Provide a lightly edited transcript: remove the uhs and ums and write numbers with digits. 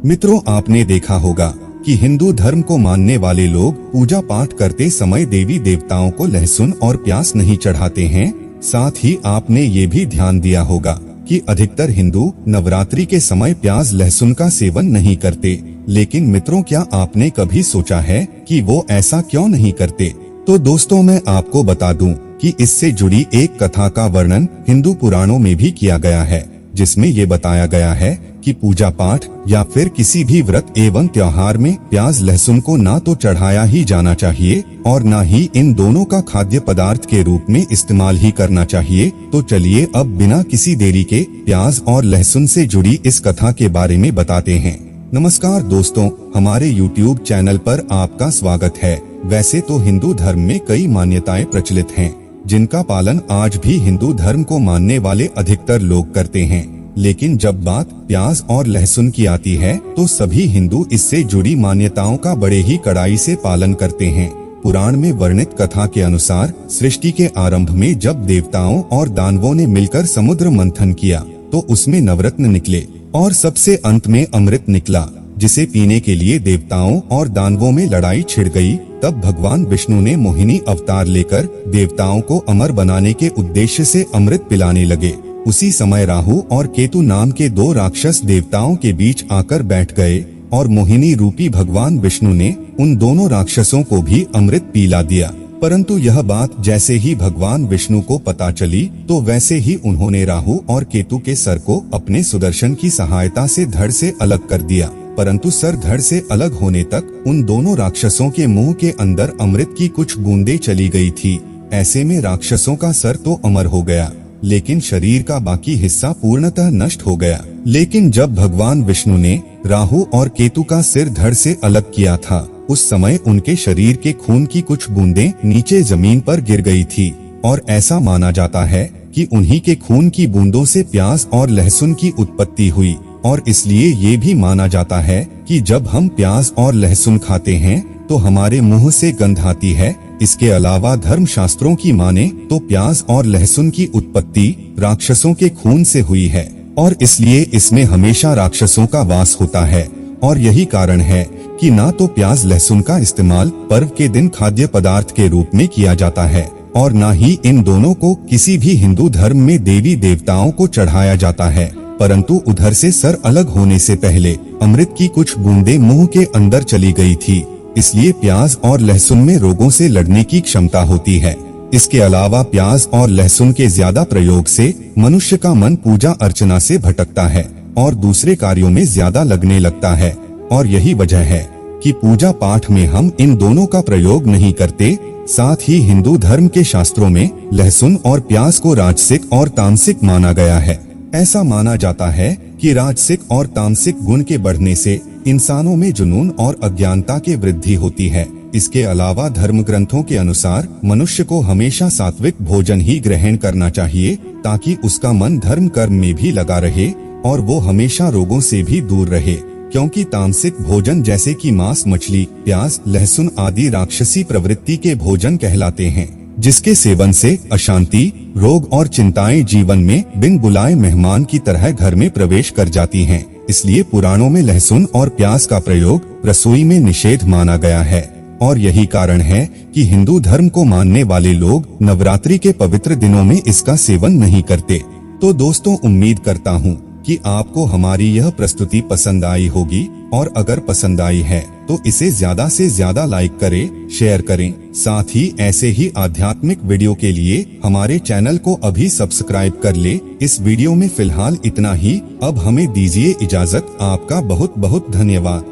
मित्रों, आपने देखा होगा कि हिंदू धर्म को मानने वाले लोग पूजा पाठ करते समय देवी देवताओं को लहसुन और प्याज नहीं चढ़ाते हैं। साथ ही आपने ये भी ध्यान दिया होगा कि अधिकतर हिंदू नवरात्रि के समय प्याज लहसुन का सेवन नहीं करते। लेकिन मित्रों, क्या आपने कभी सोचा है कि वो ऐसा क्यों नहीं करते? तो दोस्तों, मैं आपको बता दूं कि इससे जुड़ी एक कथा का वर्णन हिंदू पुराणों में भी किया गया है, जिसमें ये बताया गया है कि पूजा पाठ या फिर किसी भी व्रत एवं त्योहार में प्याज लहसुन को ना तो चढ़ाया ही जाना चाहिए और ना ही इन दोनों का खाद्य पदार्थ के रूप में इस्तेमाल ही करना चाहिए। तो चलिए अब बिना किसी देरी के प्याज और लहसुन से जुड़ी इस कथा के बारे में बताते हैं। नमस्कार दोस्तों, हमारे YouTube चैनल पर आपका स्वागत है। वैसे तो हिंदू धर्म में कई मान्यताएं प्रचलित हैं, जिनका पालन आज भी हिंदू धर्म को मानने वाले अधिकतर लोग करते हैं। लेकिन जब बात प्याज और लहसुन की आती है तो सभी हिंदू इससे जुड़ी मान्यताओं का बड़े ही कड़ाई से पालन करते हैं। पुराण में वर्णित कथा के अनुसार सृष्टि के आरंभ में जब देवताओं और दानवों ने मिलकर समुद्र मंथन किया तो उसमें नवरत्न निकले और सबसे अंत में अमृत निकला, जिसे पीने के लिए देवताओं और दानवों में लड़ाई छिड़ गई। तब भगवान विष्णु ने मोहिनी अवतार लेकर देवताओं को अमर बनाने के उद्देश्य से अमृत पिलाने लगे। उसी समय राहु और केतु नाम के दो राक्षस देवताओं के बीच आकर बैठ गए और मोहिनी रूपी भगवान विष्णु ने उन दोनों राक्षसों को भी अमृत पिला दिया। परंतु यह बात जैसे ही भगवान विष्णु को पता चली तो वैसे ही उन्होंने राहु और केतु के सर को अपने सुदर्शन की सहायता से धड़ से अलग कर दिया। परंतु सर धड़ से अलग होने तक उन दोनों राक्षसों के मुंह के अंदर अमृत की कुछ बूंदें चली गई थी। ऐसे में राक्षसों का सर तो अमर हो गया, लेकिन शरीर का बाकी हिस्सा पूर्णतः नष्ट हो गया। लेकिन जब भगवान विष्णु ने राहु और केतु का सिर धड़ से अलग किया था, उस समय उनके शरीर के खून की कुछ बूंदें नीचे जमीन पर गिर गई थी और ऐसा माना जाता है कि उन्हीं के खून की बूंदों से प्याज और लहसुन की उत्पत्ति हुई। और इसलिए ये भी माना जाता है कि जब हम प्याज और लहसुन खाते हैं तो हमारे मुंह से गंध आती है। इसके अलावा धर्म शास्त्रों की माने तो प्याज और लहसुन की उत्पत्ति राक्षसों के खून से हुई है और इसलिए इसमें हमेशा राक्षसों का वास होता है। और यही कारण है कि ना तो प्याज लहसुन का इस्तेमाल पर्व के दिन खाद्य पदार्थ के रूप में किया जाता है और ना ही इन दोनों को किसी भी हिंदू धर्म में देवी देवताओं को चढ़ाया जाता है। परंतु उधर से सर अलग होने से पहले अमृत की कुछ बूंदें मुंह के अंदर चली गई थी, इसलिए प्याज और लहसुन में रोगों से लड़ने की क्षमता होती है। इसके अलावा प्याज और लहसुन के ज्यादा प्रयोग से मनुष्य का मन पूजा अर्चना से भटकता है और दूसरे कार्यों में ज्यादा लगने लगता है। और यही वजह है कि पूजा पाठ में हम इन दोनों का प्रयोग नहीं करते। साथ ही हिंदू धर्म के शास्त्रों में लहसुन और प्याज को राजसिक और तामसिक माना गया है। ऐसा माना जाता है कि राजसिक और तामसिक गुण के बढ़ने से इंसानों में जुनून और अज्ञानता की वृद्धि होती है। इसके अलावा धर्म ग्रंथों के अनुसार मनुष्य को हमेशा सात्विक भोजन ही ग्रहण करना चाहिए, ताकि उसका मन धर्म कर्म में भी लगा रहे और वो हमेशा रोगों से भी दूर रहे। क्योंकि तामसिक भोजन जैसे कि मांस, मछली, प्याज, लहसुन आदि राक्षसी प्रवृत्ति के भोजन कहलाते हैं, जिसके सेवन से अशांति, रोग और चिंताएं जीवन में बिन बुलाए मेहमान की तरह घर में प्रवेश कर जाती हैं। इसलिए पुराणों में लहसुन और प्याज का प्रयोग रसोई में निषेध माना गया है। और यही कारण है कि हिंदू धर्म को मानने वाले लोग नवरात्रि के पवित्र दिनों में इसका सेवन नहीं करते। तो दोस्तों, उम्मीद करता हूँ कि आपको हमारी यह प्रस्तुति पसंद आई होगी और अगर पसंद आई है तो इसे ज्यादा से ज्यादा लाइक करें, शेयर करें। साथ ही ऐसे ही आध्यात्मिक वीडियो के लिए हमारे चैनल को अभी सब्सक्राइब कर ले। इस वीडियो में फिलहाल इतना ही। अब हमें दीजिए इजाजत। आपका बहुत बहुत धन्यवाद।